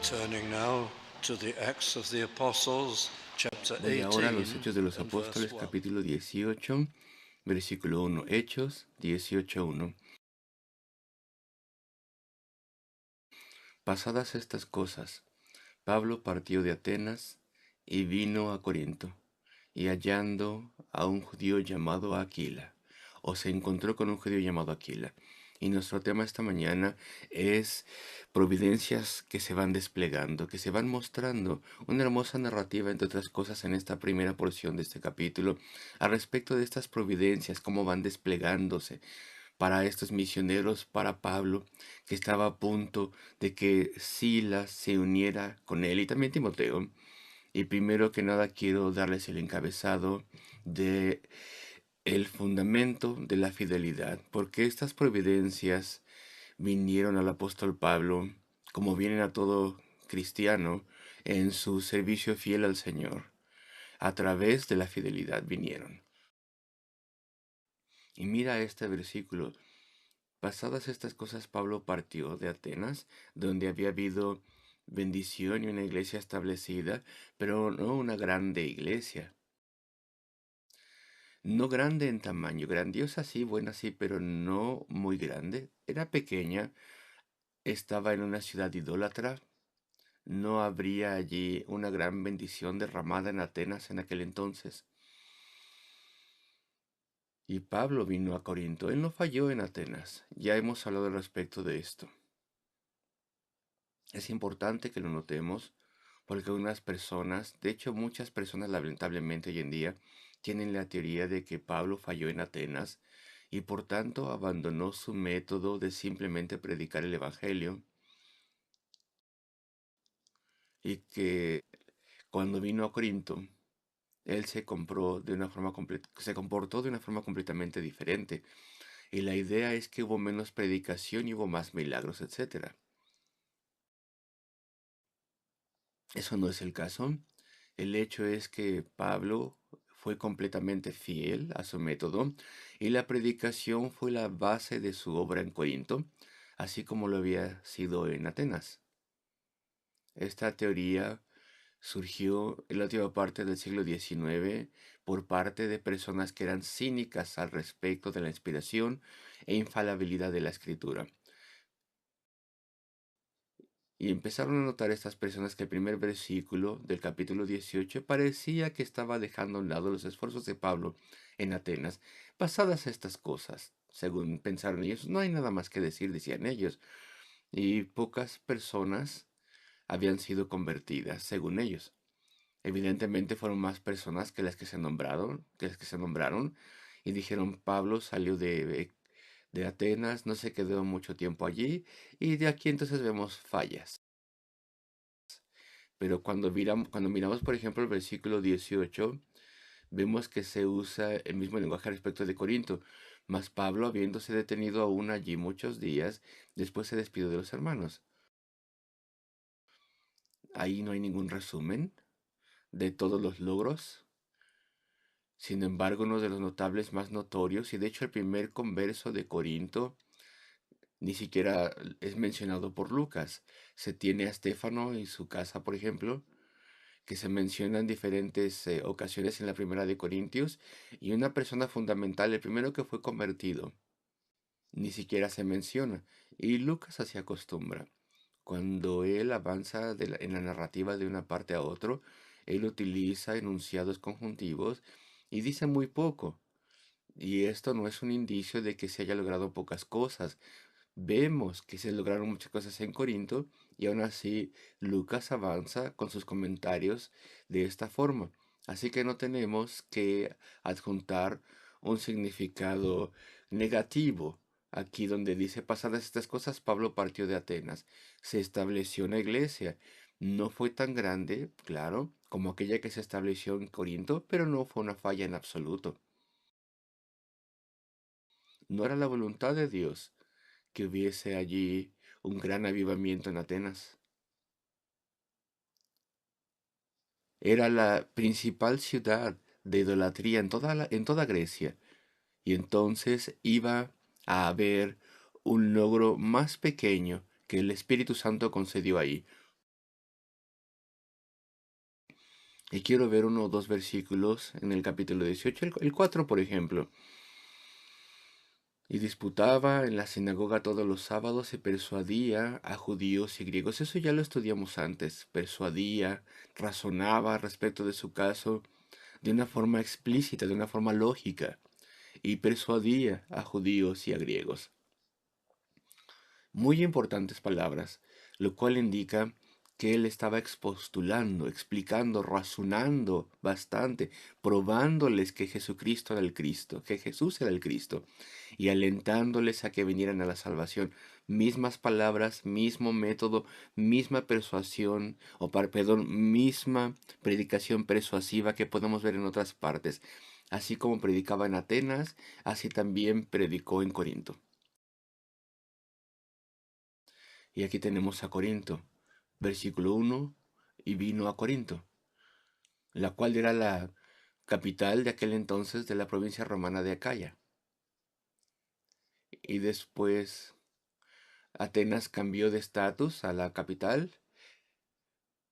Turning now to the Acts of the Apostles, chapter Voy ahora a 18 los Hechos de los and verse Apóstoles, 1. capítulo 18, versículo 1. Hechos 18:1. Pasadas estas cosas, Pablo partió de Atenas y vino a Corinto, y hallando a un judío llamado Aquila, o se encontró con un judío llamado Aquila. Y nuestro tema esta mañana es providencias que se van desplegando, que se van mostrando. Una hermosa narrativa, entre otras cosas, en esta primera porción de este capítulo, al respecto de estas providencias, cómo van desplegándose para estos misioneros, para Pablo, que estaba a punto de que Silas se uniera con él y también Timoteo. Y primero que nada quiero darles el encabezado de el fundamento de la fidelidad, porque estas providencias vinieron al apóstol Pablo, como vienen a todo cristiano, en su servicio fiel al Señor. A través de la fidelidad vinieron. Y mira este versículo. Pasadas estas cosas, Pablo partió de Atenas, donde había habido bendición y una iglesia establecida, pero no una grande iglesia. No grande en tamaño, grandiosa sí, buena sí, pero no muy grande. Era pequeña, estaba en una ciudad idólatra. No habría allí una gran bendición derramada en Atenas en aquel entonces. Y Pablo vino a Corinto. Él no falló en Atenas. Ya hemos hablado al respecto de esto. Es importante que lo notemos porque algunas personas, de hecho muchas personas lamentablemente hoy en día, tienen la teoría de que Pablo falló en Atenas y por tanto abandonó su método de simplemente predicar el Evangelio y que cuando vino a Corinto, él se comportó de una forma completamente diferente. Y la idea es que hubo menos predicación y hubo más milagros, etcétera. Eso no es el caso. El hecho es que Pablo fue completamente fiel a su método y la predicación fue la base de su obra en Corinto, así como lo había sido en Atenas. Esta teoría surgió en la última parte del siglo XIX por parte de personas que eran cínicas al respecto de la inspiración e infalibilidad de la escritura. Y empezaron a notar estas personas que el primer versículo del capítulo 18 parecía que estaba dejando a un lado los esfuerzos de Pablo en Atenas. Pasadas estas cosas, según pensaron ellos, no hay nada más que decir, decían ellos. Y pocas personas habían sido convertidas, según ellos. Evidentemente fueron más personas que las que se nombraron, y dijeron, Pablo salió de Atenas, no se quedó mucho tiempo allí, y de aquí entonces vemos fallas. Pero cuando miramos, por ejemplo, el versículo 18, vemos que se usa el mismo lenguaje respecto de Corinto. Mas Pablo, habiéndose detenido aún allí muchos días, después se despidió de los hermanos. Ahí no hay ningún resumen de todos los logros. Sin embargo, uno de los notables más notorios, y de hecho el primer converso de Corinto, ni siquiera es mencionado por Lucas. Se tiene a Estéfano y su casa, por ejemplo, que se menciona en diferentes ocasiones en la primera de Corintios, y una persona fundamental, el primero que fue convertido, ni siquiera se menciona. Y Lucas así acostumbra. Cuando él avanza en la narrativa de una parte a otro, él utiliza enunciados conjuntivos y dice muy poco. Y esto no es un indicio de que se haya logrado pocas cosas. Vemos que se lograron muchas cosas en Corinto y aún así Lucas avanza con sus comentarios de esta forma. Así que no tenemos que adjuntar un significado negativo. Aquí donde dice pasadas estas cosas, Pablo partió de Atenas. Se estableció una iglesia. No fue tan grande, claro, como aquella que se estableció en Corinto, pero no fue una falla en absoluto. No era la voluntad de Dios que hubiese allí un gran avivamiento en Atenas. Era la principal ciudad de idolatría en toda Grecia. Y entonces iba a haber un logro más pequeño que el Espíritu Santo concedió ahí. Y quiero ver uno o dos versículos en el capítulo 18, el 4, por ejemplo. Y disputaba en la sinagoga todos los sábados y persuadía a judíos y griegos. Eso ya lo estudiamos antes. Persuadía, razonaba respecto de su caso de una forma explícita, de una forma lógica. Y persuadía a judíos y a griegos. Muy importantes palabras, lo cual indica que él estaba expostulando, explicando, razonando bastante, probándoles que Jesucristo era el Cristo, que Jesús era el Cristo, y alentándoles a que vinieran a la salvación. Mismas palabras, mismo método, misma persuasión, perdón, misma predicación persuasiva que podemos ver en otras partes. Así como predicaba en Atenas, así también predicó en Corinto. Y aquí tenemos a Corinto, versículo 1, y vino a Corinto, la cual era la capital de aquel entonces de la provincia romana de Acaya. Y después Atenas cambió de estatus a la capital,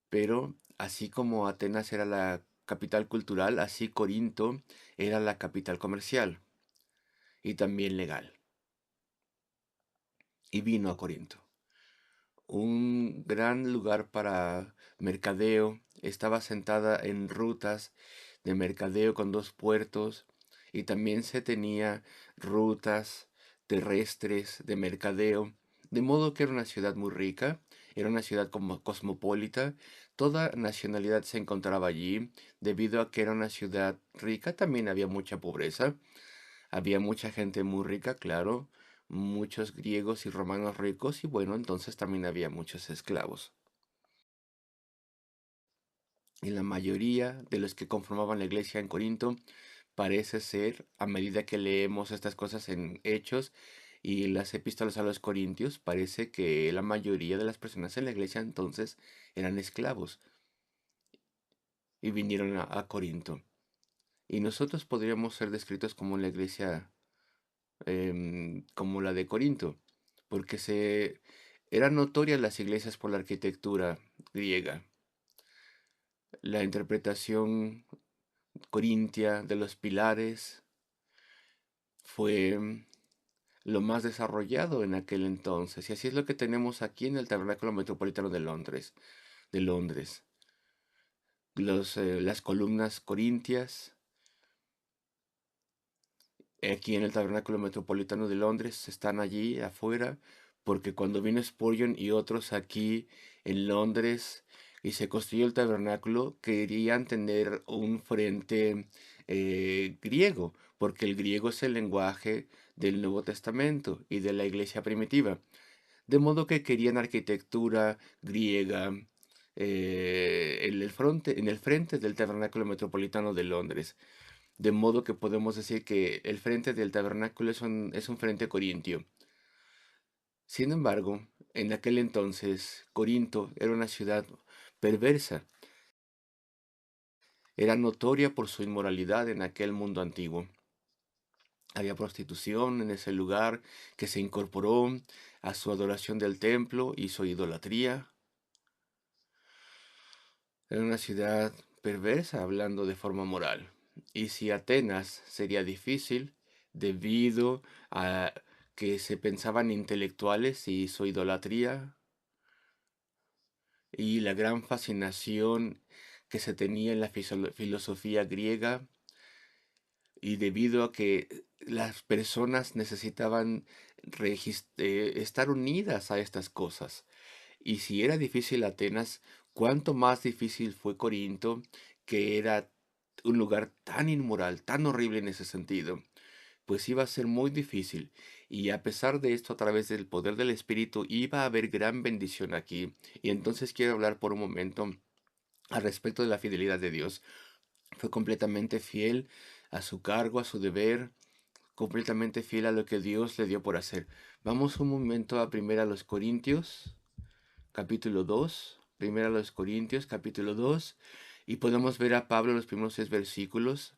pero así como Atenas era la capital cultural, así Corinto era la capital comercial y también legal. Y vino a Corinto, un gran lugar para mercadeo. Estaba sentada en rutas de mercadeo con dos puertos y también se tenía rutas terrestres de mercadeo, de modo que era una ciudad muy rica, era una ciudad como cosmopolita, toda nacionalidad se encontraba allí, debido a que era una ciudad rica, también había mucha pobreza, había mucha gente muy rica, claro, muchos griegos y romanos ricos, y bueno, entonces también había muchos esclavos. Y la mayoría de los que conformaban la iglesia en Corinto parece ser, a medida que leemos estas cosas en Hechos y las epístolas a los Corintios, parece que la mayoría de las personas en la iglesia entonces eran esclavos y vinieron a Corinto. Y nosotros podríamos ser descritos como la iglesia como la de Corinto, porque eran notorias las iglesias por la arquitectura griega. La interpretación corintia de los pilares fue lo más desarrollado en aquel entonces, y así es lo que tenemos aquí en el Tabernáculo Metropolitano de Londres. Las columnas corintias, aquí en el Tabernáculo Metropolitano de Londres, están allí afuera, porque cuando vino Spurgeon y otros aquí en Londres y se construyó el tabernáculo, querían tener un frente griego, porque el griego es el lenguaje del Nuevo Testamento y de la iglesia primitiva. De modo que querían arquitectura griega en el frente del Tabernáculo Metropolitano de Londres. De modo que podemos decir que el frente del tabernáculo es un frente corintio. Sin embargo, en aquel entonces, Corinto era una ciudad perversa. Era notoria por su inmoralidad en aquel mundo antiguo. Había prostitución en ese lugar que se incorporó a su adoración del templo y su idolatría. Era una ciudad perversa hablando de forma moral. Y si Atenas sería difícil debido a que se pensaban intelectuales y su idolatría y la gran fascinación que se tenía en la filosofía griega y debido a que las personas necesitaban estar unidas a estas cosas. Y si era difícil Atenas, cuánto más difícil fue Corinto, que era un lugar tan inmoral, tan horrible en ese sentido, pues iba a ser muy difícil. Y a pesar de esto, a través del poder del Espíritu, iba a haber gran bendición aquí. Y entonces quiero hablar por un momento al respecto de la fidelidad de Dios. Fue completamente fiel a su cargo, a su deber, completamente fiel a lo que Dios le dio por hacer. Vamos un momento a primera a los Corintios, capítulo 2, primera a los Corintios, capítulo 2, y podemos ver a Pablo en los primeros 6 versículos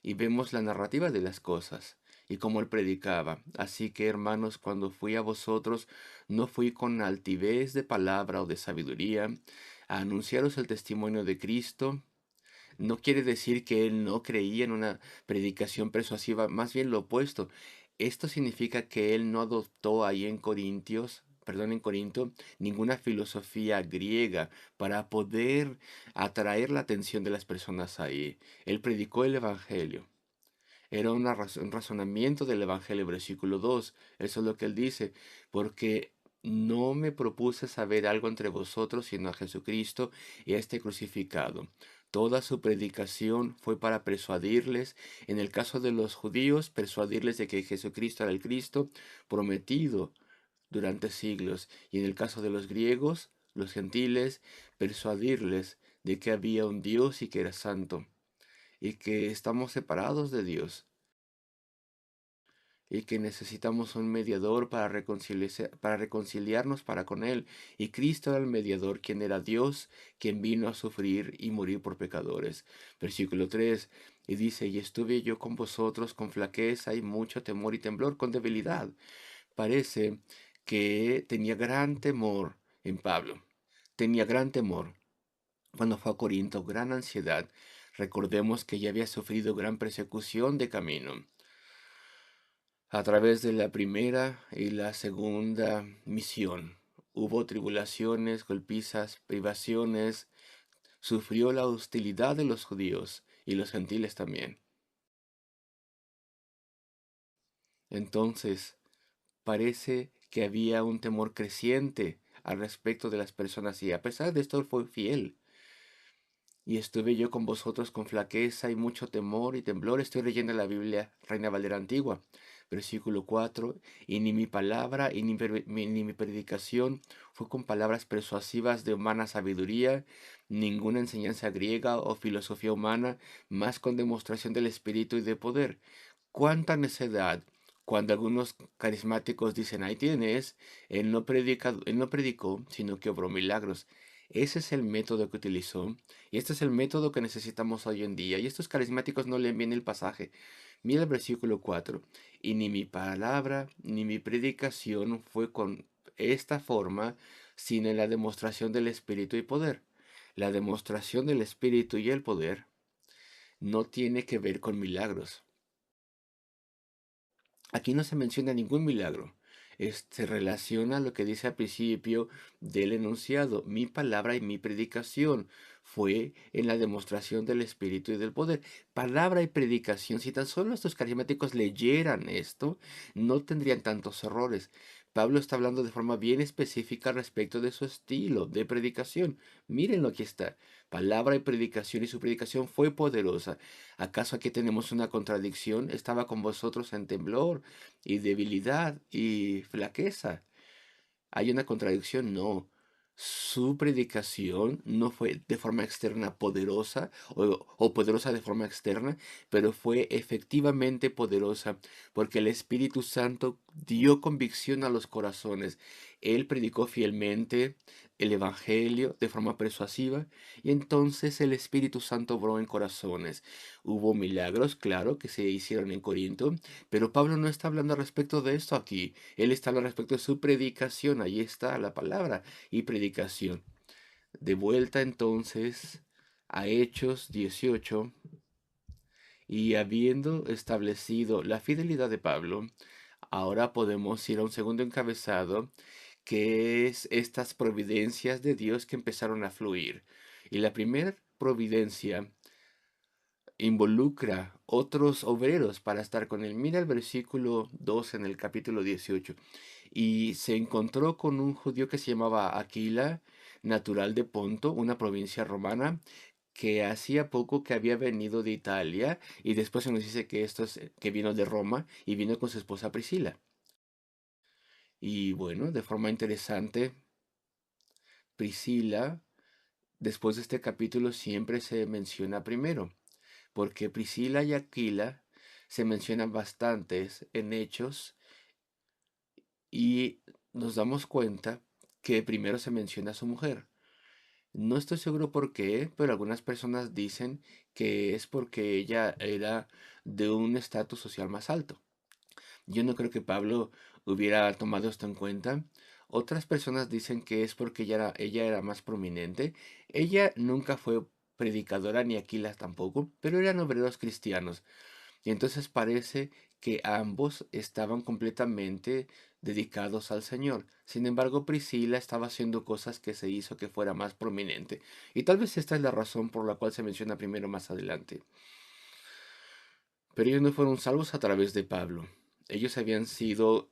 y vemos la narrativa de las cosas y cómo él predicaba. Así que, hermanos, cuando fui a vosotros, no fui con altivez de palabra o de sabiduría, a anunciaros el testimonio de Cristo. No quiere decir que él no creía en una predicación persuasiva, más bien lo opuesto. Esto significa que él no adoptó ahí en en Corinto, ninguna filosofía griega para poder atraer la atención de las personas ahí. Él predicó el evangelio. Era un razonamiento del Evangelio, versículo 2. Eso es lo que él dice, porque no me propuse saber algo entre vosotros, sino a Jesucristo y a este crucificado. Toda su predicación fue para persuadirles, en el caso de los judíos, persuadirles de que Jesucristo era el Cristo prometido durante siglos, y en el caso de los griegos, los gentiles, persuadirles de que había un Dios y que era santo, y que estamos separados de Dios y que necesitamos un mediador para reconciliarnos para con Él. Y Cristo era el mediador, quien era Dios, quien vino a sufrir y morir por pecadores. Versículo 3, y dice, y estuve yo con vosotros con flaqueza y mucho temor y temblor, con debilidad. Parece que tenía gran temor en Pablo, tenía gran temor. Cuando fue a Corinto, gran ansiedad. Recordemos que ya había sufrido gran persecución de camino. A través de la primera y la segunda misión hubo tribulaciones, golpizas, privaciones, sufrió la hostilidad de los judíos y los gentiles también. Entonces, parece que había un temor creciente al respecto de las personas y a pesar de esto él fue fiel. Y estuve yo con vosotros con flaqueza y mucho temor y temblor. Estoy leyendo la Biblia Reina Valera Antigua, versículo 4. Y ni mi palabra y ni mi predicación fue con palabras persuasivas de humana sabiduría, ninguna enseñanza griega o filosofía humana, más con demostración del Espíritu y de poder. ¡Cuánta necedad! Cuando algunos carismáticos dicen, ahí tienes, él no predicó, sino que obró milagros. Ese es el método que utilizó y este es el método que necesitamos hoy en día. Y estos carismáticos no leen bien el pasaje. Mira el versículo 4. Y ni mi palabra ni mi predicación fue con esta forma, sino en la demostración del Espíritu y poder. La demostración del Espíritu y el poder no tiene que ver con milagros. Aquí no se menciona ningún milagro. Se relaciona a lo que dice al principio del enunciado. Mi palabra y mi predicación fue en la demostración del Espíritu y del poder. Palabra y predicación. Si tan solo estos carismáticos leyeran esto, no tendrían tantos errores. Pablo está hablando de forma bien específica respecto de su estilo de predicación. Mírenlo, aquí está. Palabra y predicación, y su predicación fue poderosa. ¿Acaso aquí tenemos una contradicción? Estaba con vosotros en temblor y debilidad y flaqueza. ¿Hay una contradicción? No. Su predicación no fue de forma externa poderosa o poderosa de forma externa, pero fue efectivamente poderosa porque el Espíritu Santo dio convicción a los corazones. Él predicó fielmente el Evangelio de forma persuasiva y entonces el Espíritu Santo obró en corazones. Hubo milagros, claro, que se hicieron en Corinto, pero Pablo no está hablando respecto de esto aquí. Él está hablando respecto de su predicación. Ahí está la palabra y predicación. De vuelta entonces a Hechos 18 y habiendo establecido la fidelidad de Pablo, ahora podemos ir a un segundo encabezado que es estas providencias de Dios que empezaron a fluir. Y la primera providencia involucra otros obreros para estar con él. Mira el versículo 2 en el capítulo 18. Y se encontró con un judío que se llamaba Aquila, natural de Ponto, una provincia romana, que hacía poco que había venido de Italia, y después se nos dice que que vino de Roma y vino con su esposa Priscila. Y bueno, de forma interesante, Priscila, después de este capítulo, siempre se menciona primero, porque Priscila y Aquila se mencionan bastantes en Hechos y nos damos cuenta que primero se menciona a su mujer. No estoy seguro por qué, pero algunas personas dicen que es porque ella era de un estatus social más alto. Yo no creo que Pablo hubiera tomado esto en cuenta, Otras personas dicen que es porque ella era más prominente. Ella nunca fue predicadora ni Aquila tampoco, pero eran obreros cristianos. Y entonces parece que ambos estaban completamente dedicados al Señor. Sin embargo, Priscila estaba haciendo cosas que se hizo que fuera más prominente. Y tal vez esta es la razón por la cual se menciona primero más adelante. Pero ellos no fueron salvos a través de Pablo. Ellos habían sido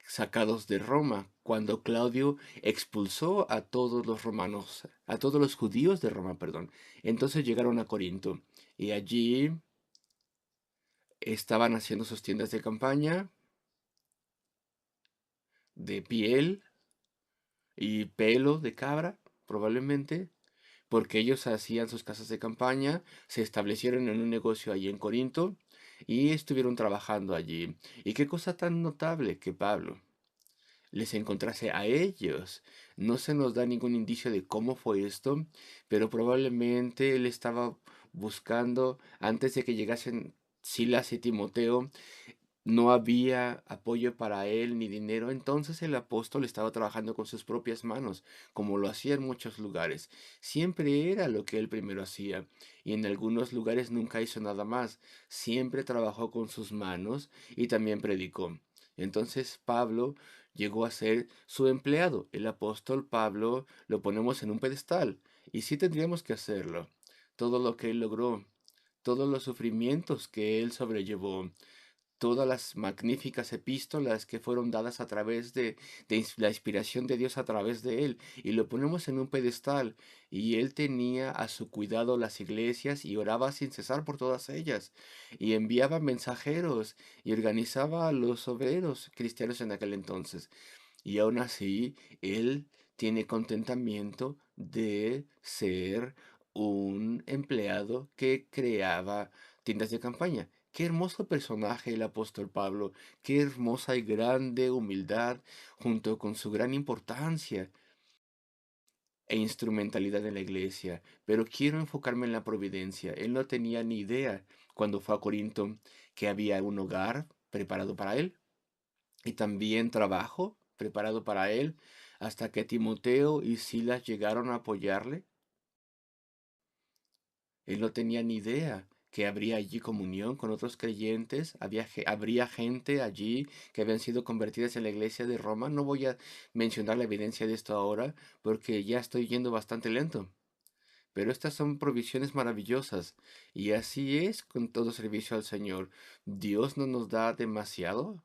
sacados de Roma cuando Claudio expulsó a todos los romanos, a todos los judíos de Roma, perdón. Entonces llegaron a Corinto y allí estaban haciendo sus tiendas de campaña de piel y pelo de cabra, probablemente, porque ellos hacían sus casas de campaña, se establecieron en un negocio allí en Corinto y estuvieron trabajando allí. Y qué cosa tan notable que Pablo les encontrase a ellos. No se nos da ningún indicio de cómo fue esto, pero probablemente él estaba buscando, antes de que llegasen Silas y Timoteo, no había apoyo para él ni dinero, entonces el apóstol estaba trabajando con sus propias manos, como lo hacía en muchos lugares. Siempre era lo que él primero hacía, y en algunos lugares nunca hizo nada más. Siempre trabajó con sus manos y también predicó. Entonces Pablo llegó a ser su empleado. El apóstol Pablo lo ponemos en un pedestal, y sí tendríamos que hacerlo. Todo lo que él logró, todos los sufrimientos que él sobrellevó, todas las magníficas epístolas que fueron dadas a través de la inspiración de Dios a través de él, y lo ponemos en un pedestal, y él tenía a su cuidado las iglesias y oraba sin cesar por todas ellas, y enviaba mensajeros y organizaba a los obreros cristianos en aquel entonces, y aún así él tiene contentamiento de ser un empleado que creaba tiendas de campaña. Qué hermoso personaje el apóstol Pablo, qué hermosa y grande humildad junto con su gran importancia e instrumentalidad en la iglesia. Pero quiero enfocarme en la providencia. Él no tenía ni idea cuando fue a Corinto que había un hogar preparado para él y también trabajo preparado para él, hasta que Timoteo y Silas llegaron a apoyarle. Él no tenía ni idea que habría allí comunión con otros creyentes, habría gente allí que habían sido convertidas en la iglesia de Roma. No voy a mencionar la evidencia de esto ahora porque ya estoy yendo bastante lento. Pero estas son provisiones maravillosas y así es con todo servicio al Señor. Dios no nos da demasiado.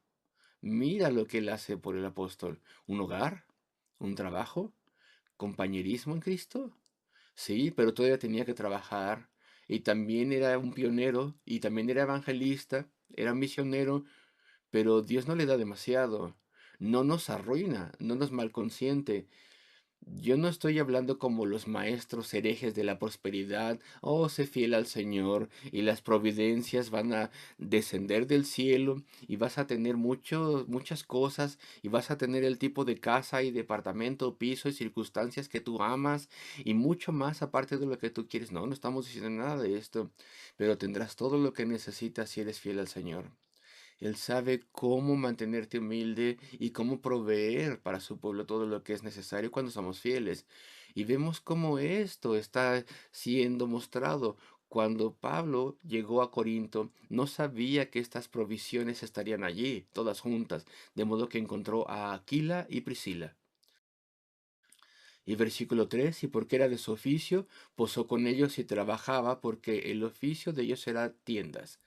Mira lo que él hace por el apóstol. Un hogar, un trabajo, compañerismo en Cristo. Sí, pero todavía tenía que trabajar. Y también era un pionero, y también era evangelista, era misionero, pero Dios no le da demasiado. No nos arruina, no nos malconsiente. Yo no estoy hablando como los maestros herejes de la prosperidad. Oh, sé fiel al Señor y las providencias van a descender del cielo y vas a tener muchas cosas y vas a tener el tipo de casa y departamento, piso y circunstancias que tú amas y mucho más aparte de lo que tú quieres. No, no estamos diciendo nada de esto, pero tendrás todo lo que necesitas si eres fiel al Señor. Él sabe cómo mantenerte humilde y cómo proveer para su pueblo todo lo que es necesario cuando somos fieles. Y vemos cómo esto está siendo mostrado. Cuando Pablo llegó a Corinto, no sabía que estas provisiones estarían allí, todas juntas, de modo que encontró a Aquila y Priscila. Y versículo 3, y porque era de su oficio, posó con ellos y trabajaba, porque el oficio de ellos era tiendas.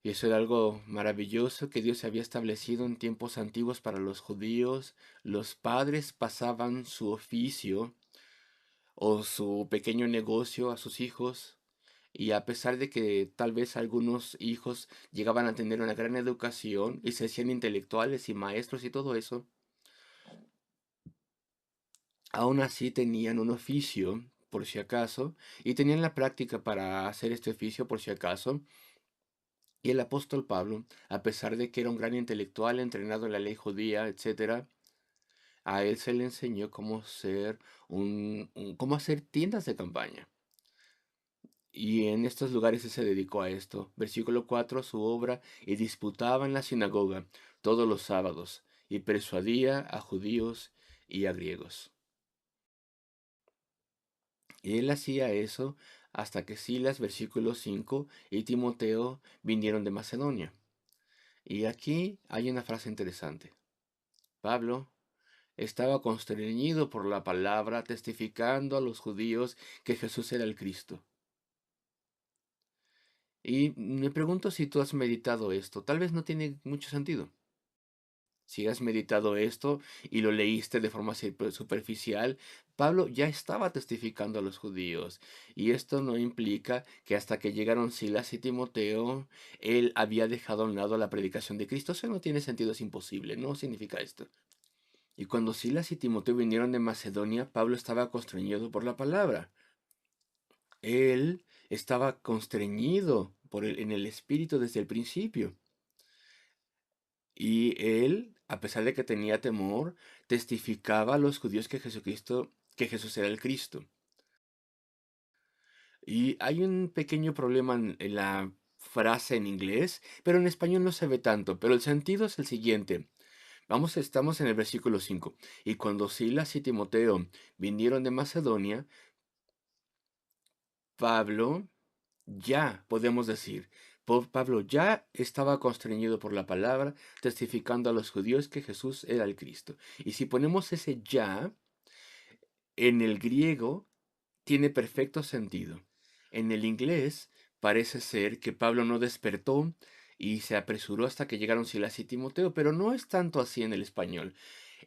Y eso era algo maravilloso que Dios había establecido en tiempos antiguos para los judíos. Los padres pasaban su oficio o su pequeño negocio a sus hijos. Y a pesar de que tal vez algunos hijos llegaban a tener una gran educación y se hacían intelectuales y maestros y todo eso, aún así tenían un oficio por si acaso y tenían la práctica para hacer este oficio por si acaso. Y el apóstol Pablo, a pesar de que era un gran intelectual entrenado en la ley judía, etcétera, a él se le enseñó cómo ser cómo hacer tiendas de campaña. Y en estos lugares él se dedicó a esto. Versículo 4, su obra, y disputaba en la sinagoga todos los sábados, y persuadía a judíos y a griegos. Y él hacía eso hasta que Silas, versículo 5, y Timoteo vinieron de Macedonia. Y aquí hay una frase interesante. Pablo estaba constreñido por la palabra, testificando a los judíos que Jesús era el Cristo. Y me pregunto si tú has meditado esto. Tal vez no tiene mucho sentido. Si has meditado esto y lo leíste de forma superficial, Pablo ya estaba testificando a los judíos. Y esto no implica que hasta que llegaron Silas y Timoteo, él había dejado a un lado la predicación de Cristo. Eso no tiene sentido, es imposible. No significa esto. Y cuando Silas y Timoteo vinieron de Macedonia, Pablo estaba constreñido por la palabra. Él estaba constreñido en el espíritu desde el principio. Y él, a pesar de que tenía temor, testificaba a los judíos que Jesús era el Cristo. Y hay un pequeño problema en la frase en inglés, pero en español no se ve tanto. Pero el sentido es el siguiente. Estamos en el versículo 5. Y cuando Silas y Timoteo vinieron de Macedonia, Pablo ya, podemos decir, Pablo ya estaba constreñido por la palabra, testificando a los judíos que Jesús era el Cristo. Y si ponemos ese ya, en el griego tiene perfecto sentido. En el inglés parece ser que Pablo no despertó y se apresuró hasta que llegaron Silas y Timoteo, pero no es tanto así en el español.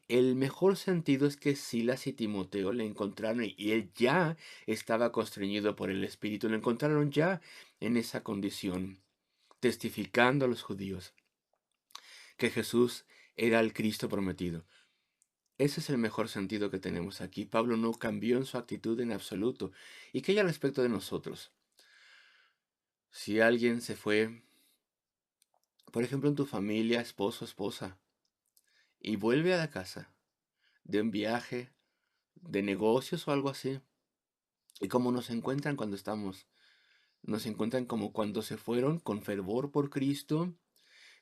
El mejor sentido es que Silas y Timoteo le encontraron y él ya estaba constreñido por el Espíritu, lo encontraron ya en esa condición, testificando a los judíos que Jesús era el Cristo prometido. Ese es el mejor sentido que tenemos aquí. Pablo no cambió en su actitud en absoluto. ¿Y qué hay al respecto de nosotros? Si alguien se fue, por ejemplo, en tu familia, esposo, esposa, y vuelve a la casa de un viaje, de negocios o algo así, y cómo nos encuentran cuando estamos, nos encuentran como cuando se fueron con fervor por Cristo,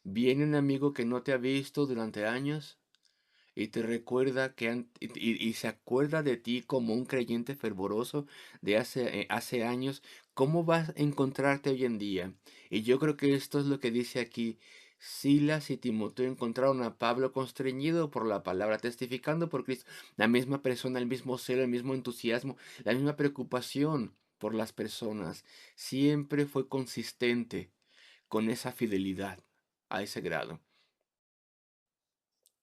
viene un amigo que no te ha visto durante años, y te recuerda y se acuerda de ti como un creyente fervoroso de hace años, ¿cómo vas a encontrarte hoy en día? Y yo creo que esto es lo que dice aquí. Silas y Timoteo encontraron a Pablo constreñido por la palabra, testificando por Cristo, la misma persona, el mismo celo, el mismo entusiasmo, la misma preocupación por las personas. Siempre fue consistente con esa fidelidad a ese grado.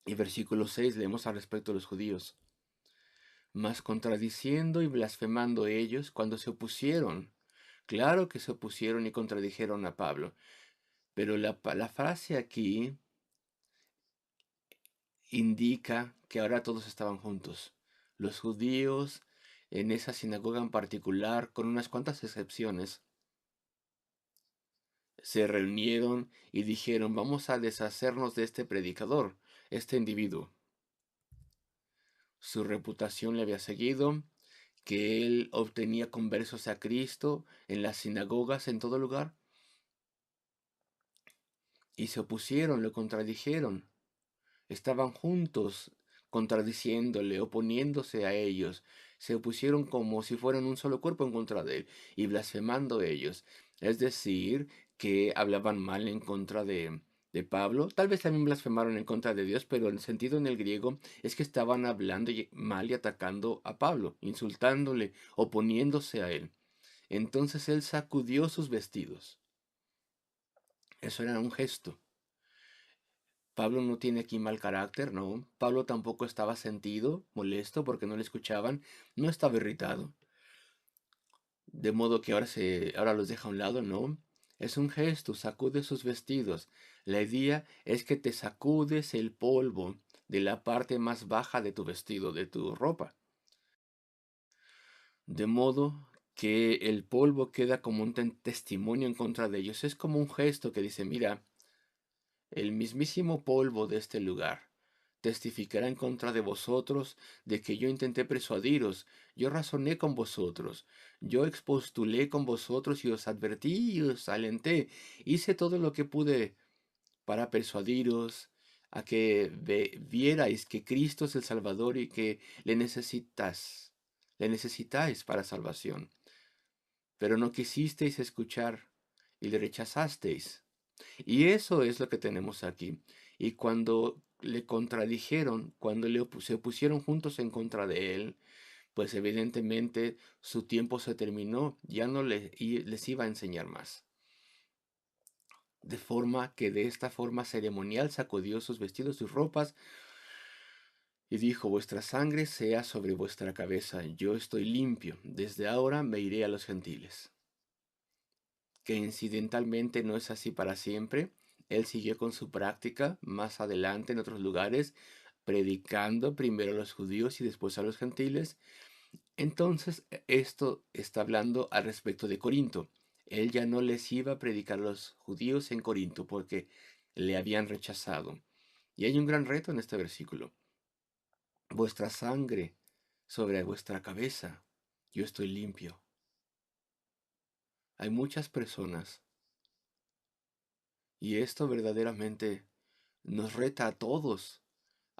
Y versículo 6 leemos al respecto de los judíos. Mas contradiciendo y blasfemando ellos cuando se opusieron. Claro que se opusieron y contradijeron a Pablo. Pero la frase aquí indica que ahora todos estaban juntos. Los judíos en esa sinagoga en particular, con unas cuantas excepciones, se reunieron y dijeron, vamos a deshacernos de este predicador, este individuo. Su reputación le había seguido, que él obtenía conversos a Cristo en las sinagogas en todo lugar, y se opusieron, lo contradijeron, estaban juntos contradiciéndole, oponiéndose a ellos, se opusieron como si fueran un solo cuerpo en contra de él, y blasfemando ellos, es decir, que hablaban mal en contra de Pablo, tal vez también blasfemaron en contra de Dios, pero el sentido en el griego es que estaban hablando mal y atacando a Pablo, insultándole, oponiéndose a él. Entonces él sacudió sus vestidos. Eso era un gesto. Pablo no tiene aquí mal carácter, no. Pablo tampoco estaba sentido, molesto porque no le escuchaban, no estaba irritado. De modo que ahora los deja a un lado, no. Es un gesto, sacude sus vestidos. La idea es que te sacudes el polvo de la parte más baja de tu vestido, de tu ropa. De modo que el polvo queda como un testimonio en contra de ellos. Es como un gesto que dice, mira, el mismísimo polvo de este lugar testificará en contra de vosotros de que yo intenté persuadiros, yo razoné con vosotros, yo expostulé con vosotros y os advertí y os alenté, hice todo lo que pude para persuadiros a que vierais que Cristo es el Salvador y que le necesitáis para salvación. Pero no quisisteis escuchar y le rechazasteis. Y eso es lo que tenemos aquí. Y cuando le contradijeron, cuando se opusieron juntos en contra de él, pues evidentemente su tiempo se terminó, ya no les iba a enseñar más. De forma que de esta forma ceremonial sacudió sus vestidos, sus ropas, y dijo, vuestra sangre sea sobre vuestra cabeza, yo estoy limpio, desde ahora me iré a los gentiles. Que incidentalmente no es así para siempre. Él siguió con su práctica más adelante en otros lugares, predicando primero a los judíos y después a los gentiles. Entonces, esto está hablando al respecto de Corinto. Él ya no les iba a predicar a los judíos en Corinto porque le habían rechazado. Y hay un gran reto en este versículo. Vuestra sangre sobre vuestra cabeza, yo estoy limpio. Hay muchas personas, y esto verdaderamente nos reta a todos,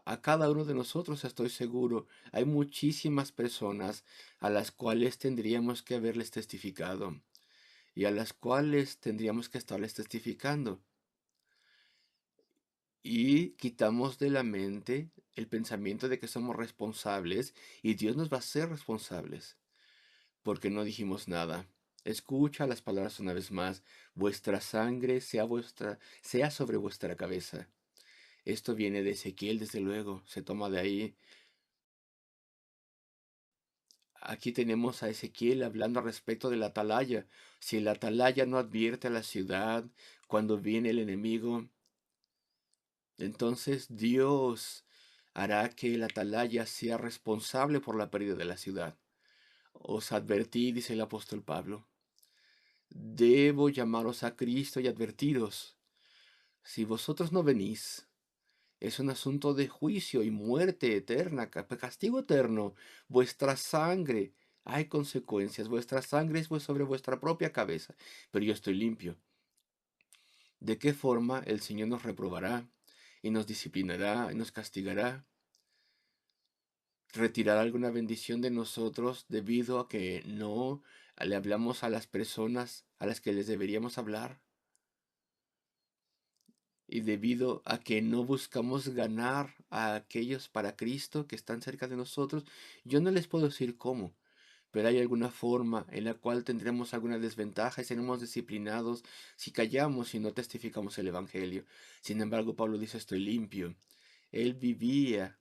a cada uno de nosotros, estoy seguro. Hay muchísimas personas a las cuales tendríamos que haberles testificado y a las cuales tendríamos que estarles testificando. Y quitamos de la mente el pensamiento de que somos responsables y Dios nos va a hacer responsables porque no dijimos nada. Escucha las palabras una vez más. Vuestra sangre sea sobre vuestra cabeza. Esto viene de Ezequiel, desde luego, se toma de ahí. Aquí tenemos a Ezequiel hablando al respecto de la atalaya. Si la atalaya no advierte a la ciudad cuando viene el enemigo, entonces Dios hará que el atalaya sea responsable por la pérdida de la ciudad. Os advertí, dice el apóstol Pablo. Debo llamaros a Cristo y advertiros. Si vosotros no venís, es un asunto de juicio y muerte eterna, castigo eterno. Vuestra sangre, hay consecuencias. Vuestra sangre es sobre vuestra propia cabeza, pero yo estoy limpio. ¿De qué forma el Señor nos reprobará y nos disciplinará y nos castigará? ¿Retirará alguna bendición de nosotros debido a que no le hablamos a las personas a las que les deberíamos hablar? Y debido a que no buscamos ganar a aquellos para Cristo que están cerca de nosotros, yo no les puedo decir cómo, pero hay alguna forma en la cual tendremos alguna desventaja y seremos disciplinados si callamos y no testificamos el Evangelio. Sin embargo, Pablo dice, estoy limpio. Él vivía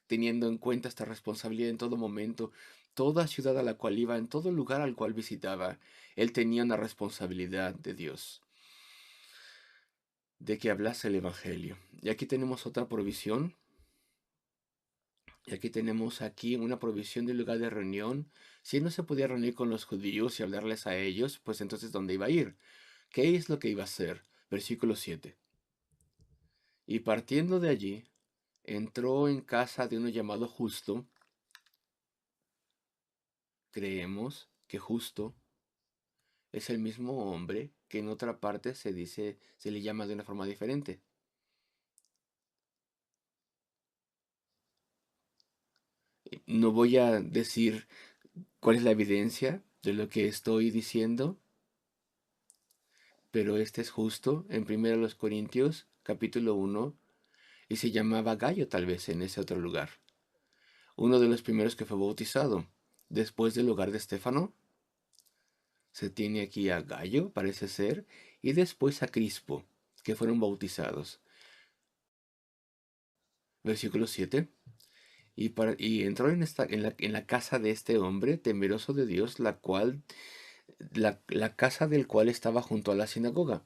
teniendo en cuenta esta responsabilidad en todo momento. Toda ciudad a la cual iba, en todo lugar al cual visitaba, él tenía una responsabilidad de Dios, de que hablase el Evangelio. Y aquí tenemos otra provisión. Y aquí tenemos una provisión del lugar de reunión. Si él no se podía reunir con los judíos y hablarles a ellos, pues entonces ¿dónde iba a ir? ¿Qué es lo que iba a hacer? Versículo 7. Y partiendo de allí, entró en casa de uno llamado Justo. Creemos que Justo es el mismo hombre que en otra parte se le llama de una forma diferente. No voy a decir cuál es la evidencia de lo que estoy diciendo, pero este es Justo en 1 Corintios capítulo 1 y se llamaba Gallo tal vez en ese otro lugar. Uno de los primeros que fue bautizado. Después del lugar de Estéfano, se tiene aquí a Gallo, parece ser, y después a Crispo, que fueron bautizados. Versículo 7. Y entró en la casa de este hombre temeroso de Dios, la casa del cual estaba junto a la sinagoga.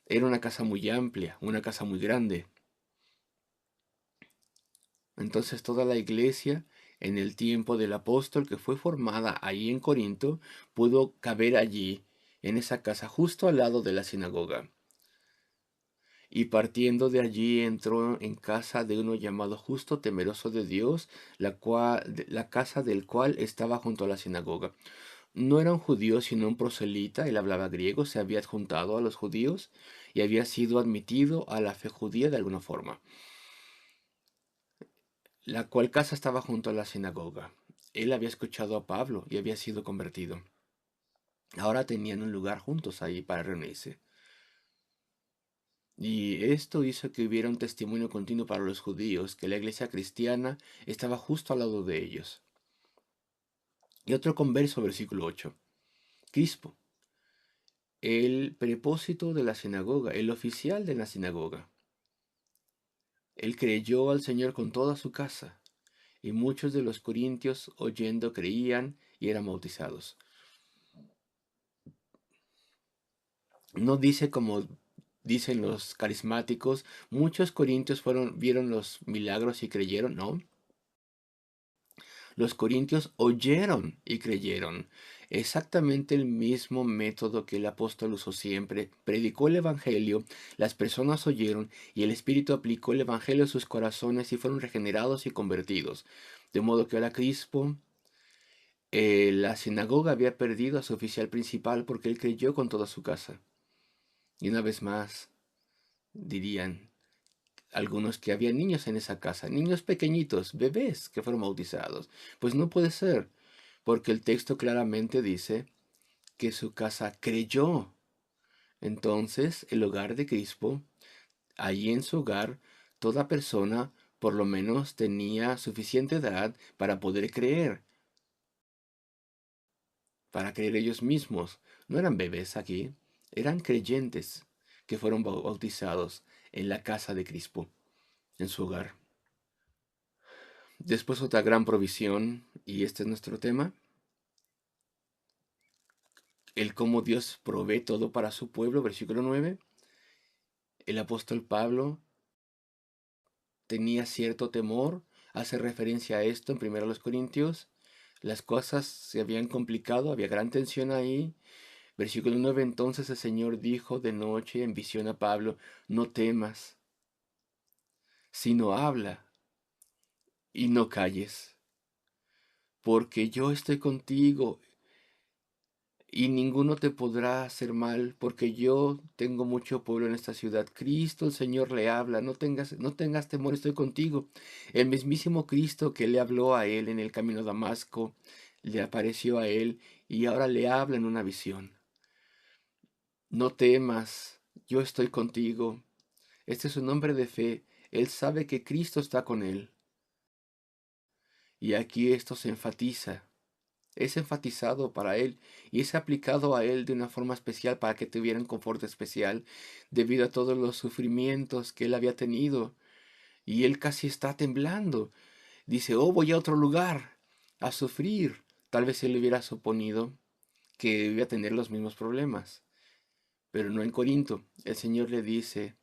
Era una casa muy amplia, una casa muy grande. Entonces toda la iglesia, en el tiempo del apóstol que fue formada ahí en Corinto, pudo caber allí, en esa casa, justo al lado de la sinagoga. Y partiendo de allí entró en casa de uno llamado Justo, temeroso de Dios, la casa del cual estaba junto a la sinagoga. no era un judío, sino un proselita. Él hablaba griego, se había adjuntado a los judíos y había sido admitido a la fe judía de alguna forma, la cual casa estaba junto a la sinagoga. Él había escuchado a Pablo y había sido convertido. Ahora tenían un lugar juntos ahí para reunirse. Y esto hizo que hubiera un testimonio continuo para los judíos, que la iglesia cristiana estaba justo al lado de ellos. Y otro converso, versículo 8. Crispo, el prepósito de la sinagoga, el oficial de la sinagoga. Él creyó al Señor con toda su casa, y muchos de los corintios oyendo creían y eran bautizados. No dice como dicen los carismáticos, muchos corintios vieron los milagros y creyeron, no. Los corintios oyeron y creyeron. Exactamente el mismo método que el apóstol usó siempre. Predicó el Evangelio, las personas oyeron y el Espíritu aplicó el Evangelio a sus corazones y fueron regenerados y convertidos. De modo que ahora Crispo, la sinagoga había perdido a su oficial principal porque él creyó con toda su casa. Y una vez más, dirían algunos que había niños en esa casa, niños pequeñitos, bebés que fueron bautizados. Pues no puede ser, porque el texto claramente dice que su casa creyó. Entonces, el hogar de Crispo, allí en su hogar, toda persona por lo menos tenía suficiente edad para creer ellos mismos. No eran bebés aquí, eran creyentes que fueron bautizados en la casa de Crispo, en su hogar. Después otra gran provisión, y este es nuestro tema, el cómo Dios provee todo para su pueblo, versículo 9. El apóstol Pablo tenía cierto temor, hace referencia a esto en 1 Corintios. Las cosas se habían complicado, había gran tensión ahí. Versículo 9, entonces el Señor dijo de noche en visión a Pablo, no temas, sino habla y no calles, porque yo estoy contigo y ninguno te podrá hacer mal, porque yo tengo mucho pueblo en esta ciudad. Cristo, el Señor, le habla, no tengas temor, estoy contigo. El mismísimo Cristo que le habló a él en el camino a Damasco, le apareció a él y ahora le habla en una visión. No temas, yo estoy contigo. Este es un hombre de fe. Él sabe que Cristo está con él. Y aquí esto se enfatiza. Es enfatizado para él y es aplicado a él de una forma especial para que tuviera un confort especial debido a todos los sufrimientos que él había tenido. Y él casi está temblando. Dice, oh, voy a otro lugar a sufrir. Tal vez él hubiera suponido que iba a tener los mismos problemas, pero no en Corinto. El Señor le dice,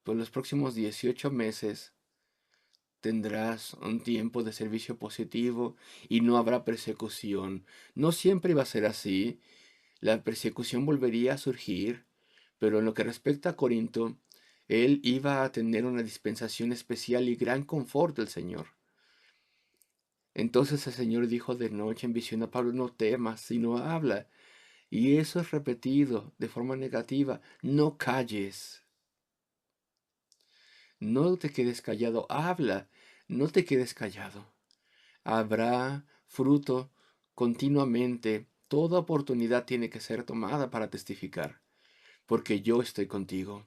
por los próximos 18 meses tendrás un tiempo de servicio positivo y no habrá persecución. No siempre va a ser así. La persecución volvería a surgir, pero en lo que respecta a Corinto, él iba a tener una dispensación especial y gran confort del Señor. Entonces el Señor dijo de noche en visión a Pablo, no temas, sino habla. Y eso es repetido de forma negativa, no calles. No te quedes callado, habla, no te quedes callado. Habrá fruto continuamente. Toda oportunidad tiene que ser tomada para testificar, porque yo estoy contigo.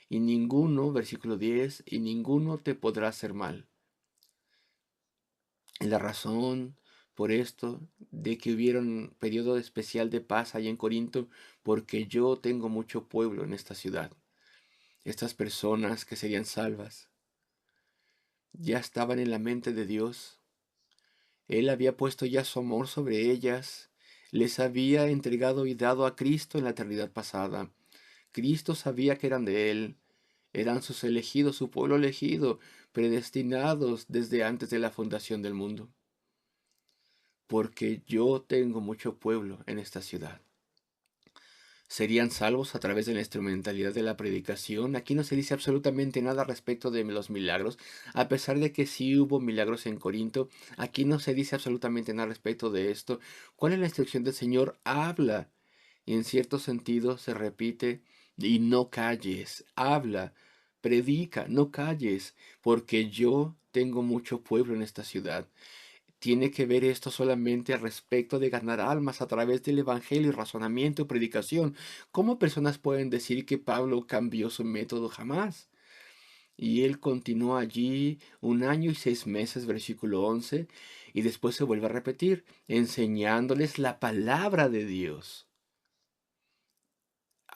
Y ninguno, versículo 10, y ninguno te podrá hacer mal. Y la razón por esto de que hubiera un periodo especial de paz allá en Corinto, porque yo tengo mucho pueblo en esta ciudad. Estas personas que serían salvas ya estaban en la mente de Dios. Él había puesto ya su amor sobre ellas, les había entregado y dado a Cristo en la eternidad pasada. Cristo sabía que eran de Él, eran sus elegidos, su pueblo elegido, predestinados desde antes de la fundación del mundo. Porque yo tengo mucho pueblo en esta ciudad. serían salvos a través de la instrumentalidad de la predicación. Aquí no se dice absolutamente nada respecto de los milagros, a pesar de que sí hubo milagros en Corinto. Aquí no se dice absolutamente nada respecto de esto. ¿Cuál es la instrucción del Señor? Habla. Y en cierto sentido se repite, y no calles, habla, predica, no calles, porque yo tengo mucho pueblo en esta ciudad. Tiene que ver esto solamente al respecto de ganar almas a través del evangelio, razonamiento y predicación. ¿Cómo personas pueden decir que Pablo cambió su método? Jamás. Y él continuó allí 1 año y 6 meses, versículo 11, y después se vuelve a repetir, enseñándoles la palabra de Dios.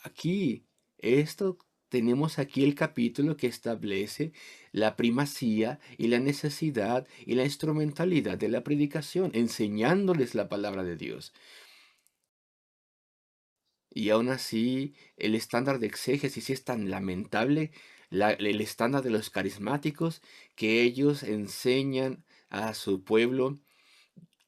Aquí, esto tenemos aquí el capítulo que establece la primacía y la necesidad y la instrumentalidad de la predicación, enseñándoles la palabra de Dios. Y aún así, el estándar de exégesis es tan lamentable, el estándar de los carismáticos, que ellos enseñan a su pueblo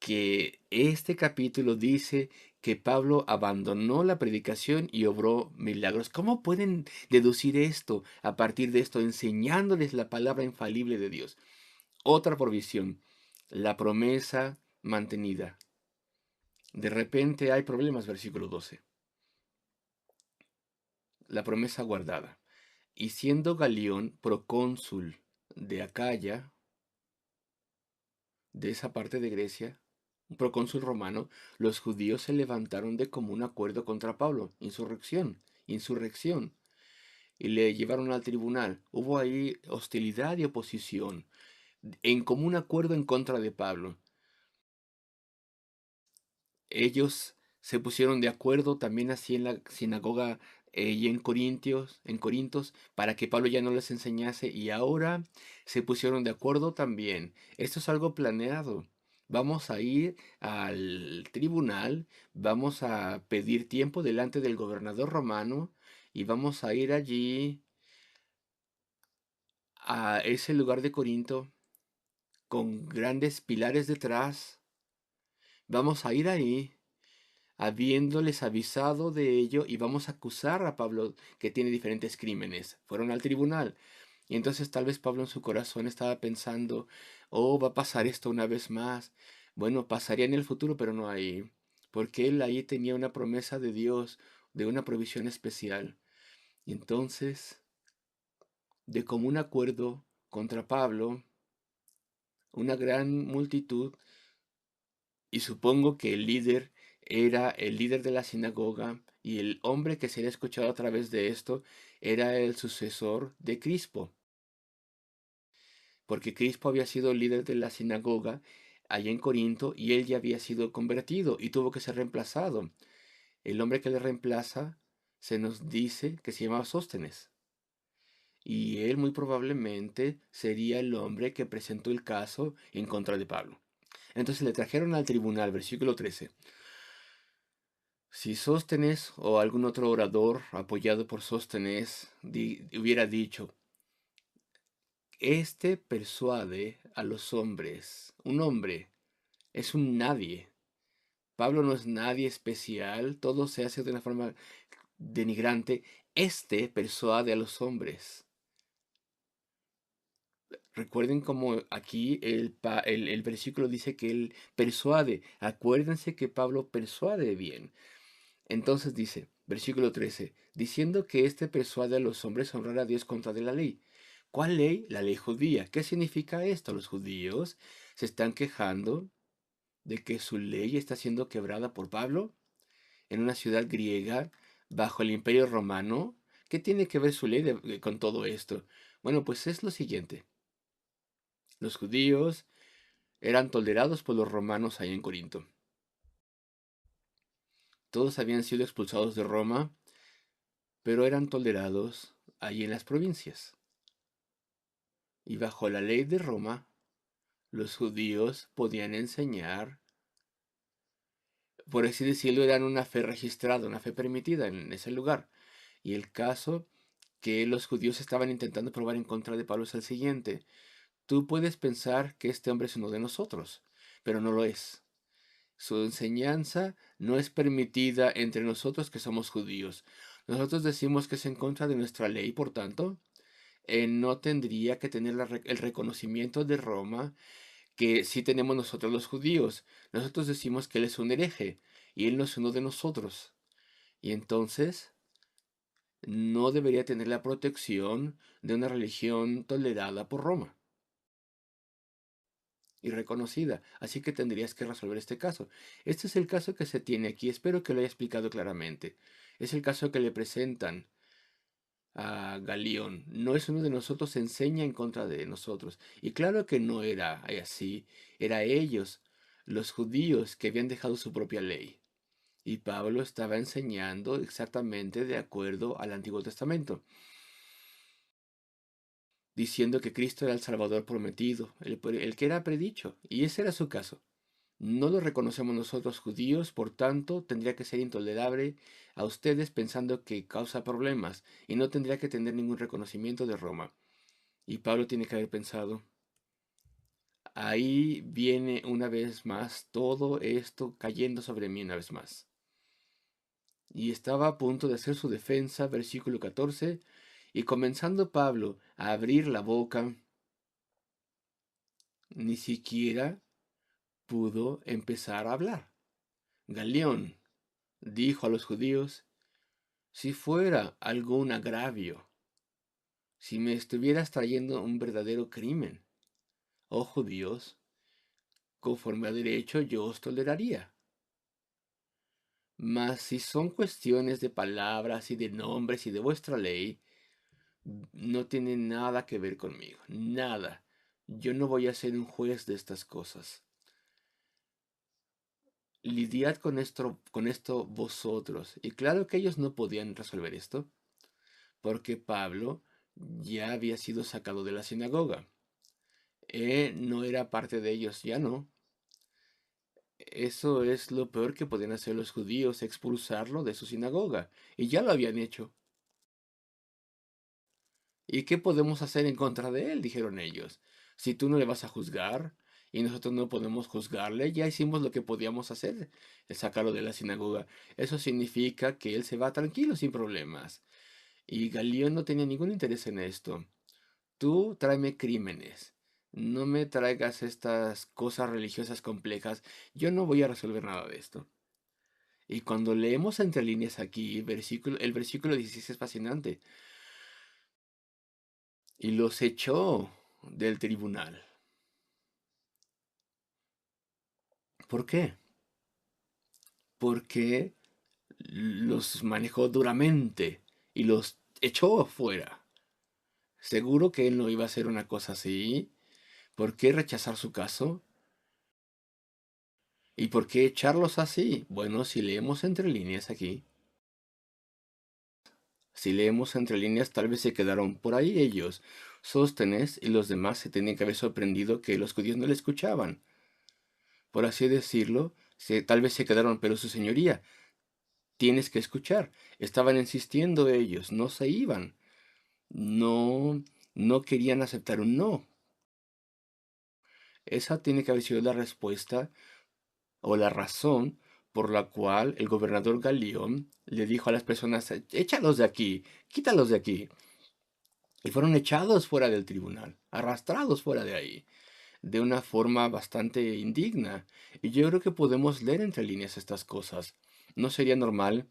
que este capítulo dice que Pablo abandonó la predicación y obró milagros. ¿Cómo pueden deducir esto a partir de esto, enseñándoles la palabra infalible de Dios? Otra provisión, la promesa mantenida. De repente hay problemas, versículo 12. La promesa guardada. Y siendo Galión procónsul de Acaya, de esa parte de Grecia, un procónsul romano, los judíos se levantaron de común acuerdo contra Pablo, insurrección, y le llevaron al tribunal. Hubo ahí hostilidad y oposición, en común acuerdo en contra de Pablo. Ellos se pusieron de acuerdo también así en la sinagoga y en Corintios, para que Pablo ya no les enseñase, y ahora se pusieron de acuerdo también. Esto es algo planeado. Vamos a ir al tribunal, vamos a pedir tiempo delante del gobernador romano y vamos a ir allí a ese lugar de Corinto con grandes pilares detrás. Vamos a ir ahí habiéndoles avisado de ello y vamos a acusar a Pablo que tiene diferentes crímenes. Fueron al tribunal. Y entonces tal vez Pablo en su corazón estaba pensando, oh, va a pasar esto una vez más. Bueno, pasaría en el futuro, pero no ahí. Porque él ahí tenía una promesa de Dios, de una provisión especial. Y entonces, de común acuerdo contra Pablo, una gran multitud, y supongo que el líder era el líder de la sinagoga y el hombre que sería escuchado a través de esto era el sucesor de Crispo, porque Crispo había sido el líder de la sinagoga allá en Corinto y él ya había sido convertido y tuvo que ser reemplazado. El hombre que le reemplaza se nos dice que se llamaba Sóstenes y él muy probablemente sería el hombre que presentó el caso en contra de Pablo. Entonces le trajeron al tribunal, versículo 13. Si Sóstenes o algún otro orador apoyado por Sóstenes hubiera dicho, este persuade a los hombres, un hombre es un nadie. Pablo no es nadie especial, todo se hace de una forma denigrante. Este persuade a los hombres. Recuerden como aquí el versículo dice que él persuade. Acuérdense que Pablo persuade bien. Entonces dice, versículo 13, diciendo que éste persuade a los hombres a honrar a Dios contra de la ley. ¿Cuál ley? La ley judía. ¿Qué significa esto? Los judíos se están quejando de que su ley está siendo quebrada por Pablo en una ciudad griega bajo el imperio romano. ¿Qué tiene que ver su ley con todo esto? Bueno, pues es lo siguiente. Los judíos eran tolerados por los romanos ahí en Corinto. Todos habían sido expulsados de Roma, pero eran tolerados ahí en las provincias. Y bajo la ley de Roma, los judíos podían enseñar, por así decirlo, eran una fe registrada, una fe permitida en ese lugar. Y el caso que los judíos estaban intentando probar en contra de Pablo es el siguiente. Tú puedes pensar que este hombre es uno de nosotros, pero no lo es. Su enseñanza no es permitida entre nosotros que somos judíos. Nosotros decimos que es en contra de nuestra ley, por tanto, no tendría que tener el reconocimiento de Roma que sí tenemos nosotros los judíos. Nosotros decimos que él es un hereje y él no es uno de nosotros. Y entonces no debería tener la protección de una religión tolerada por Roma y reconocida. Así que tendrías que resolver este caso. Este es el caso que se tiene aquí. Espero que lo haya explicado claramente. Es el caso que le presentan a Galión. No es uno de nosotros, se enseña en contra de nosotros. Y claro que no era así. Era ellos, los judíos, que habían dejado su propia ley. Y Pablo estaba enseñando exactamente de acuerdo al Antiguo Testamento, diciendo que Cristo era el Salvador prometido, el que era predicho, y ese era su caso. No lo reconocemos nosotros judíos, por tanto, tendría que ser intolerable a ustedes pensando que causa problemas, y no tendría que tener ningún reconocimiento de Roma. Y Pablo tiene que haber pensado, ahí viene una vez más todo esto cayendo sobre mí una vez más. Y estaba a punto de hacer su defensa, versículo 14, y comenzando Pablo a abrir la boca, ni siquiera pudo empezar a hablar. Galión dijo a los judíos, si fuera algún agravio, si me estuvieras trayendo un verdadero crimen, oh judíos, conforme a derecho yo os toleraría. Mas si son cuestiones de palabras y de nombres y de vuestra ley, no tiene nada que ver conmigo, nada. Yo no voy a ser un juez de estas cosas. Lidiad con esto vosotros. Y claro que ellos no podían resolver esto, porque Pablo ya había sido sacado de la sinagoga. No era parte de ellos, ya no. Eso es lo peor que podían hacer los judíos, expulsarlo de su sinagoga. Y ya lo habían hecho. ¿Y qué podemos hacer en contra de él? Dijeron ellos. Si tú no le vas a juzgar y nosotros no podemos juzgarle, ya hicimos lo que podíamos hacer, el sacarlo de la sinagoga. Eso significa que él se va tranquilo, sin problemas. Y Galión no tenía ningún interés en esto. Tú tráeme crímenes. No me traigas estas cosas religiosas complejas. Yo no voy a resolver nada de esto. Y cuando leemos entre líneas aquí, el versículo 16 es fascinante. Y los echó del tribunal. ¿Por qué? Porque los manejó duramente y los echó afuera. Seguro que él no iba a hacer una cosa así. ¿Por qué rechazar su caso? ¿Y por qué echarlos así? Bueno, si leemos entre líneas aquí, si leemos entre líneas, tal vez se quedaron por ahí ellos. Sóstenes y los demás se tenían que haber sorprendido que los judíos no le escuchaban. Por así decirlo, tal vez se quedaron, pero su señoría, tienes que escuchar. Estaban insistiendo ellos, no se iban. No, no querían aceptar un no. Esa tiene que haber sido la respuesta o la razón por la cual el gobernador Galión le dijo a las personas, échalos de aquí, quítalos de aquí. Y fueron echados fuera del tribunal, arrastrados fuera de ahí, de una forma bastante indigna. Y yo creo que podemos leer entre líneas estas cosas. No sería normal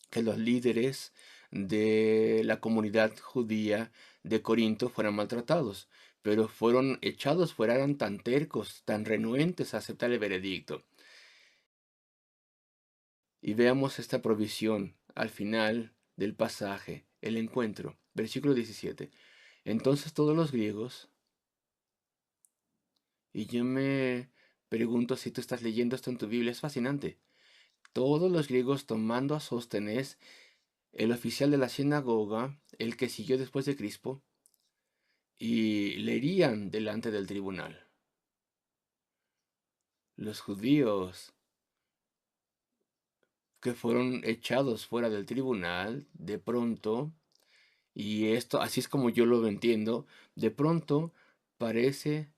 que los líderes de la comunidad judía de Corinto fueran maltratados, pero fueron echados fuera, eran tan tercos, tan renuentes a aceptar el veredicto. Y veamos esta provisión al final del pasaje, el encuentro, versículo 17. Entonces todos los griegos, y yo me pregunto si tú estás leyendo esto en tu Biblia, es fascinante. Todos los griegos tomando a Sóstenes, el oficial de la sinagoga, el que siguió después de Crispo, y le herían delante del tribunal. Los judíos que fueron echados fuera del tribunal, de pronto, y esto, así es como yo lo entiendo, de pronto parece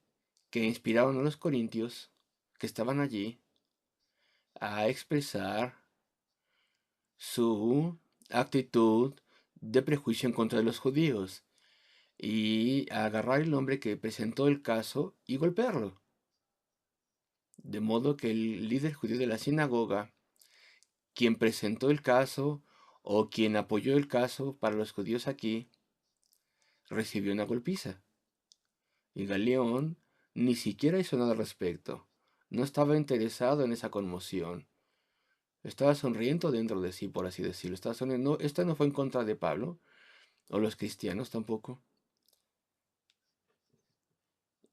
que inspiraron a los corintios que estaban allí a expresar su actitud de prejuicio en contra de los judíos y a agarrar el hombre que presentó el caso y golpearlo. De modo que el líder judío de la sinagoga, quien presentó el caso o quien apoyó el caso para los judíos aquí, recibió una golpiza. Y Galeón ni siquiera hizo nada al respecto. No estaba interesado en esa conmoción. Estaba sonriendo dentro de sí, por así decirlo. Estaba sonriendo. No, esto no fue en contra de Pablo, o los cristianos tampoco.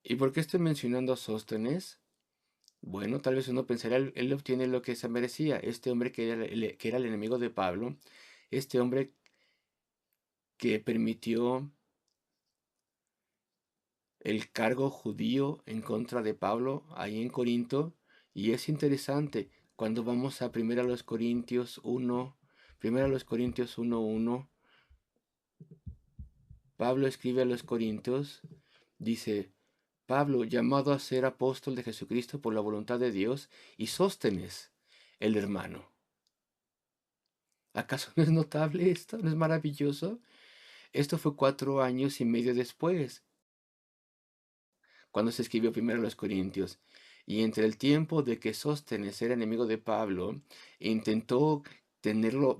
¿Y por qué estoy mencionando a Sóstenes? Bueno, tal vez uno pensará, él obtiene lo que se merecía. Este hombre que era el enemigo de Pablo, este hombre que permitió el cargo judío en contra de Pablo ahí en Corinto. Y es interesante, cuando vamos a 1 Corintios 1:1, Pablo escribe a los Corintios, dice, Pablo, llamado a ser apóstol de Jesucristo por la voluntad de Dios, y Sóstenes, el hermano. ¿Acaso no es notable esto? ¿No es maravilloso? Esto fue 4 años y medio después, cuando se escribió primero a los Corintios. Y entre el tiempo de que Sóstenes era enemigo de Pablo, intentó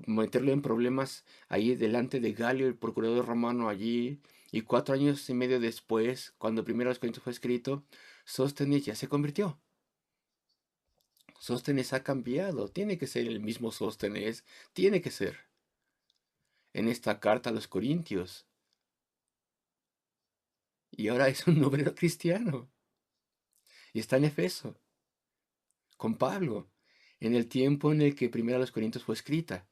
meterlo en problemas ahí delante de Galio, el procurador romano allí, y 4 años y medio después, cuando primero a los Corintios fue escrito, Sóstenes ya se convirtió. Sóstenes ha cambiado, tiene que ser el mismo Sóstenes, tiene que ser. En esta carta a los Corintios. Y ahora es un obrero cristiano. Y está en Efeso, con Pablo, en el tiempo en el que Primera a los Corintios fue escrita.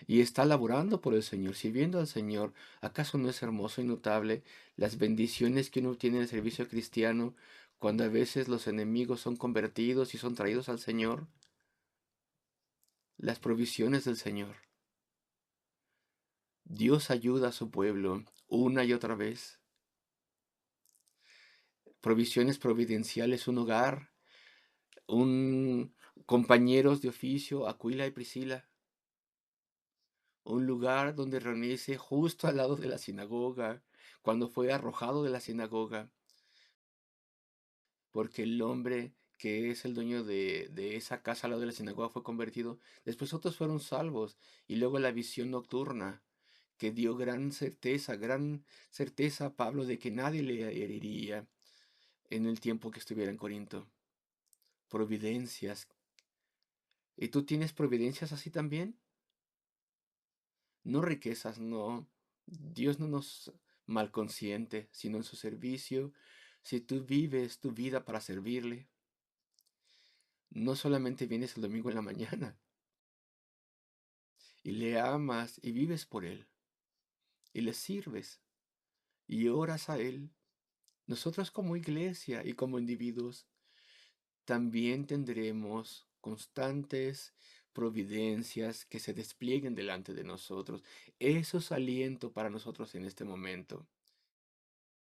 Y está laborando por el Señor, sirviendo al Señor. ¿Acaso no es hermoso y notable las bendiciones que uno tiene en el servicio cristiano cuando a veces los enemigos son convertidos y son traídos al Señor? Las provisiones del Señor. Dios ayuda a su pueblo una y otra vez. Provisiones providenciales, un hogar, un compañeros de oficio, Aquila y Priscila, un lugar donde reunirse justo al lado de la sinagoga, cuando fue arrojado de la sinagoga, porque el hombre que es el dueño de esa casa al lado de la sinagoga fue convertido. Después otros fueron salvos, y luego la visión nocturna, que dio gran certeza a Pablo de que nadie le heriría en el tiempo que estuviera en Corinto. Providencias. ¿Y tú tienes providencias así también? No riquezas, no. Dios no nos malconsiente, sino en su servicio. Si tú vives tu vida para servirle, no solamente vienes el domingo en la mañana y le amas y vives por él y le sirves y oras a él, nosotros como iglesia y como individuos también tendremos constantes providencias que se desplieguen delante de nosotros. Eso es aliento para nosotros en este momento.